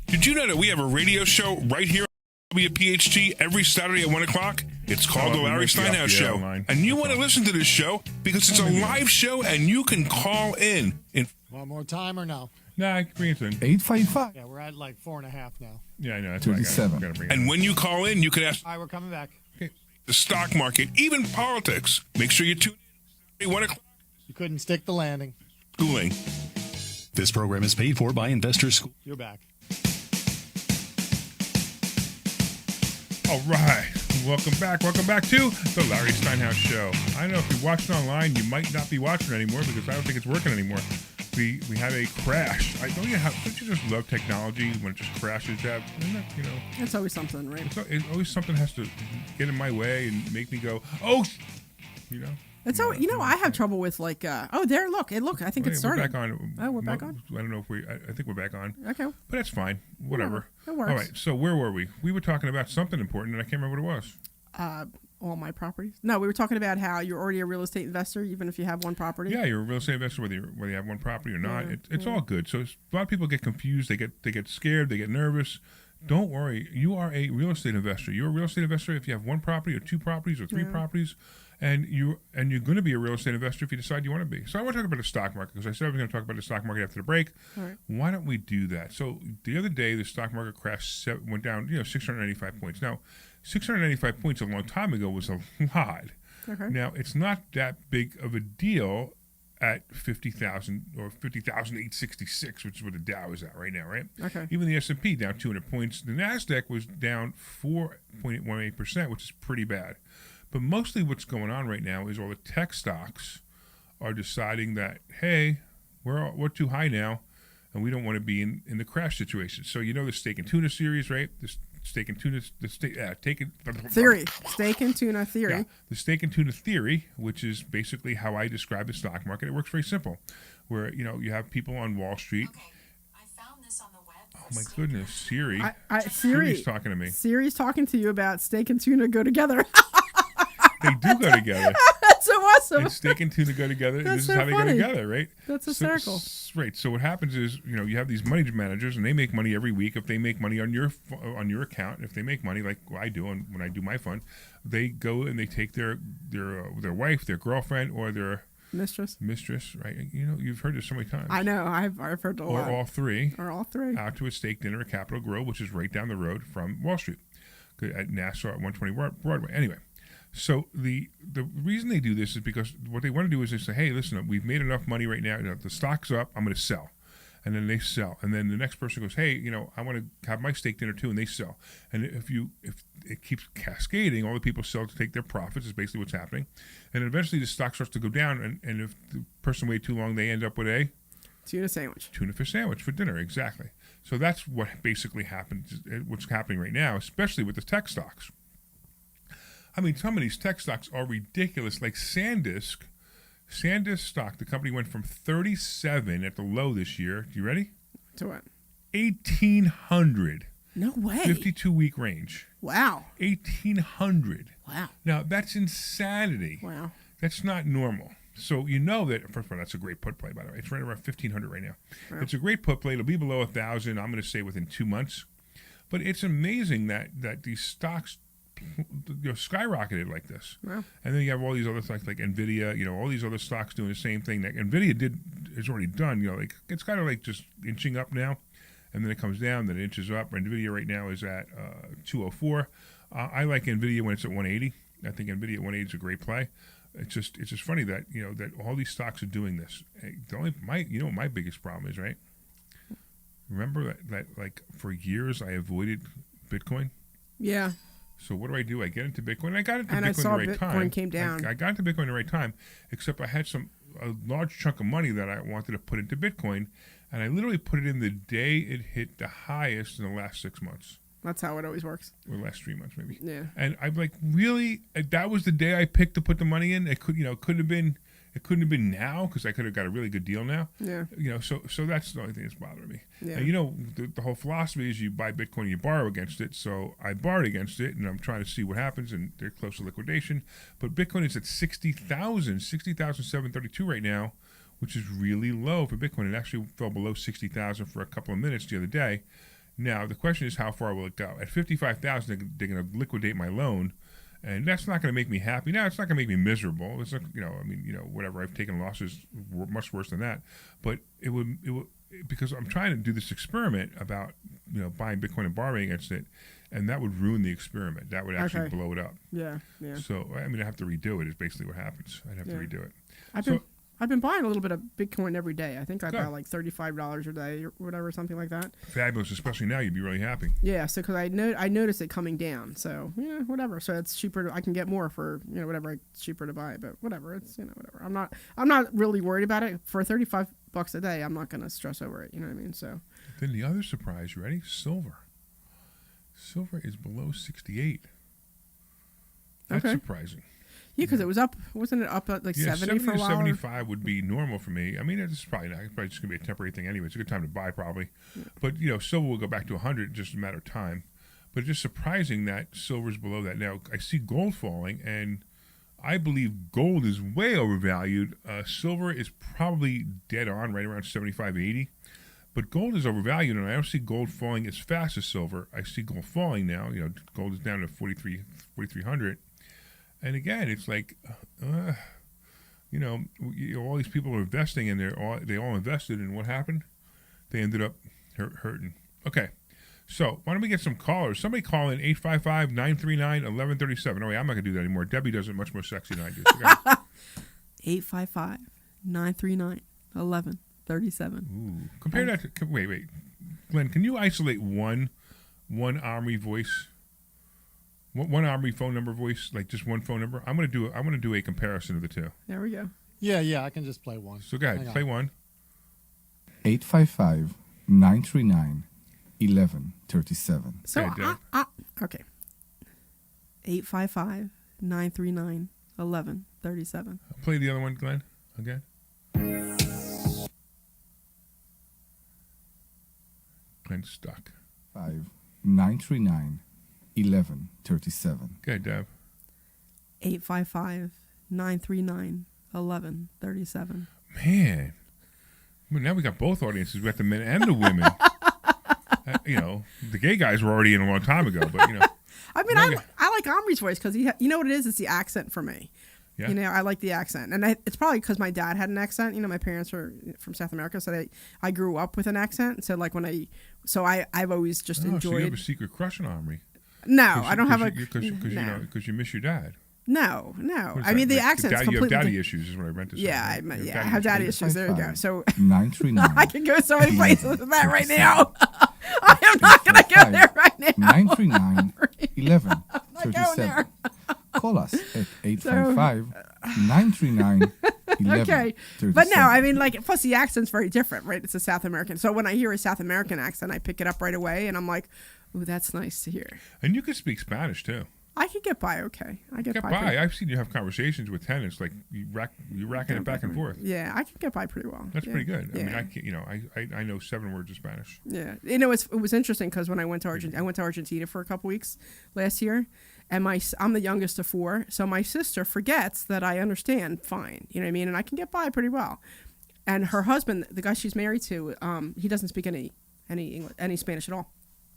Did you know that we have a radio show right here on WPHT every Saturday at 1 o'clock? It's called The Larry Steinhouse Show. And you want to listen to this show because it's a live show and you can call in. One more time or no? Nah, I can bring it in. 855. Yeah, we're at like 4.5 now. Yeah, I know. That's 37. what I gotta And when you call in, you can ask All right, we're coming back. the stock market, even politics. Make sure you tune in. 1 o'clock. You couldn't stick the landing. Schooling. This program is paid for by Investor School. You're back. All right. Welcome back. Welcome back to the Larry Steinhouse Show. I don't know if you're watching online, you might not be watching anymore because I don't think it's working anymore. We had a crash. Don't you just love technology when it just crashes? It's always something, right? It's always something has to get in my way and make me go, oh, you know. It's so I have trouble with like look, I think it started. We're back on. Oh, we're back on. I don't know if I think we're back on. Okay, but that's fine. Whatever. It works. All right. So where were we? We were talking about something important, and I can't remember what it was. All my properties. No, we were talking about how you're already a real estate investor, even if you have one property. Yeah, you're a real estate investor whether you have one property or not. It's all good. So a lot of people get confused. They get scared. They get nervous. Don't worry. You are a real estate investor. You're a real estate investor if you have one property or two properties or three properties. And you're going to be a real estate investor if you decide you want to be. So I want to talk about the stock market because I said I was going to talk about the stock market after the break. Right. Why don't we do that? So the other day, the stock market crashed, went down, 695 points. Now, 695 points a long time ago was a lot. Okay. Now, it's not that big of a deal at 50,000 or 50,866, which is what the Dow is at right now, right? Okay. Even the S&P down 200 points. The NASDAQ was down 4.18%, which is pretty bad. But mostly what's going on right now is all the tech stocks are deciding that, hey, we're too high now, and we don't want to be in the crash situation. So the steak and tuna series, right? The steak and tuna theory. Steak and tuna theory. Yeah, the steak and tuna theory, which is basically how I describe the stock market. It works very simple, where you have people on Wall Street. Okay, I found this on the web. Oh my goodness, Siri! Siri's talking to me. Siri's talking to you about steak and tuna go together. They do go together. That's so awesome. And steak and tuna go together. That's this so is how they funny. go together, right? That's hysterical. Right. So what happens is, you have these money managers, and they make money every week. If they make money on your account, if they make money like I do, and when I do my fund, they go and they take their wife, their girlfriend, or their mistress, right? You've heard this so many times. I know. I've heard a lot. Or all three. Out to a steak dinner at Capitol Grill, which is right down the road from Wall Street, at Nassau at 120 Broadway. Anyway. So the reason they do this is because what they want to do is they say, hey, listen, we've made enough money right now. The stock's up. I'm going to sell. And then they sell. And then the next person goes, hey, I want to have my steak dinner too. And they sell. And if it keeps cascading, all the people sell to take their profits is basically what's happening. And then eventually the stock starts to go down. And if the person waited too long, they end up with a tuna sandwich. Tuna fish sandwich for dinner. Exactly. So that's what basically happens, what's happening right now, especially with the tech stocks. I mean, some of these tech stocks are ridiculous. Like SanDisk stock, the company went from 37 at the low this year. You ready? To what? 1,800. No way. 52-week range. Wow. 1,800. Wow. Now, that's insanity. Wow. That's not normal. So that, first of all, that's a great put play, by the way. It's right around 1,500 right now. Wow. It's a great put play. It'll be below 1,000, I'm going to say, within 2 months. But it's amazing that these stocks skyrocketed like this. Wow. And then you have all these other stocks like Nvidia, all these other stocks doing the same thing that Nvidia is already done. It's kind of like just inching up now, and then it comes down, then it inches up. Nvidia right now is at 204. I like Nvidia when it's at 180. I think Nvidia at 180 is a great play. It's just funny that that all these stocks are doing this. My biggest problem is, right? Remember that like for years I avoided Bitcoin. Yeah. So what do? I get into Bitcoin. I got into Bitcoin I saw the right time. Bitcoin came down. I got into Bitcoin the right time, except I had a large chunk of money that I wanted to put into Bitcoin, and I literally put it in the day it hit the highest in the last 6 months. That's how it always works. Or the last 3 months, maybe. Yeah. And I'm like, really? That was the day I picked to put the money in? It couldn't have been. It couldn't have been now because I could have got a really good deal now. Yeah. So that's the only thing that's bothering me. Yeah. And the whole philosophy is you buy Bitcoin and you borrow against it. So I borrowed against it and I'm trying to see what happens, and they're close to liquidation. But Bitcoin is at 60,732 right now, which is really low for Bitcoin. It actually fell below 60,000 for a couple of minutes the other day. Now the question is, how far will it go? At 55,000, they're going to liquidate my loan, and that's not going to make me happy. Now it's not going to make me miserable. It's not, whatever. I've taken losses much worse than that, but it would because I'm trying to do this experiment about buying Bitcoin and borrowing against it, and that would ruin the experiment. That would actually blow it up. Yeah. So I have to redo it. Is basically what happens. I'd have to redo it. I've been buying a little bit of Bitcoin every day. I think I buy like $35 a day or whatever, something like that. Fabulous, especially now. You'd be really happy. Yeah, so because I noticed it coming down, so whatever. So it's cheaper. I can get more for whatever. It's cheaper to buy, but whatever. It's whatever. I'm not really worried about it. For $35 a day, I'm not going to stress over it. You know what I mean? So then the other surprise. You ready? Silver. Silver is below 68. That's surprising. Yeah, because it was up. Wasn't it up at like 70 for a while? 75 would be normal for me. I mean, it's probably not. It's probably just going to be a temporary thing anyway. It's a good time to buy probably. Yeah. But, silver will go back to 100 in just a matter of time. But it's just surprising that silver's below that. Now, I see gold falling, and I believe gold is way overvalued. Silver is probably dead on, right around 75, 80. But gold is overvalued, and I don't see gold falling as fast as silver. I see gold falling now. Gold is down to 4,300. And again, it's like, all these people are investing, and they all invested, and what happened? They ended up hurting. Okay, so why don't we get some callers? Somebody call in 855-939-1137. Oh, wait, I'm not going to do that anymore. Debbie does it much more sexy than I do. 855-939-1137. Ooh, compare that to, wait. Glenn, can you isolate one Omri voice? One Omri phone number voice, like just one phone number. I'm gonna do a comparison of the two. There we go. Yeah, I can just play one. So go ahead, play one. 855-939-1137. So okay. 855-939-1137. Play the other one, Glenn, again. Glenn's stuck. 939-1137. Okay, Deb. 855-939-1137. Man. Well, now we got both audiences. We got the men and the women. The gay guys were already in a long time ago, but I mean, I like Omri's voice because you know what it is? It's the accent for me. Yeah. I like the accent, and it's probably because my dad had an accent. My parents are from South America, so I grew up with an accent. So like I've always just enjoyed. So you have a secret crush on Omri? No, I don't have because you miss your dad. No. I mean, the accent's completely. You have daddy issues, is what I meant to say. Yeah, I have daddy issues. There you go. So 939. I can go so many places with that right now. I am not going to go there right now. 939-1137. Call us at 855-939-1137. Okay. But no, I mean, plus the accent's very different, right? It's a South American. So when I hear a South American accent, I pick it up right away, and I'm like, ooh, that's nice to hear. And you can speak Spanish, too. I can get by okay. I get by. I've seen you have conversations with tenants, like you're racking it back and forth. Yeah, I can get by pretty well. That's pretty good. Yeah. I mean, I know 7 words of Spanish. Yeah, it was interesting because when I went to Argentina for a couple weeks last year, and I'm the youngest of 4, so my sister forgets that I understand fine. You know what I mean? And I can get by pretty well. And her husband, the guy she's married to, he doesn't speak any English, any Spanish at all.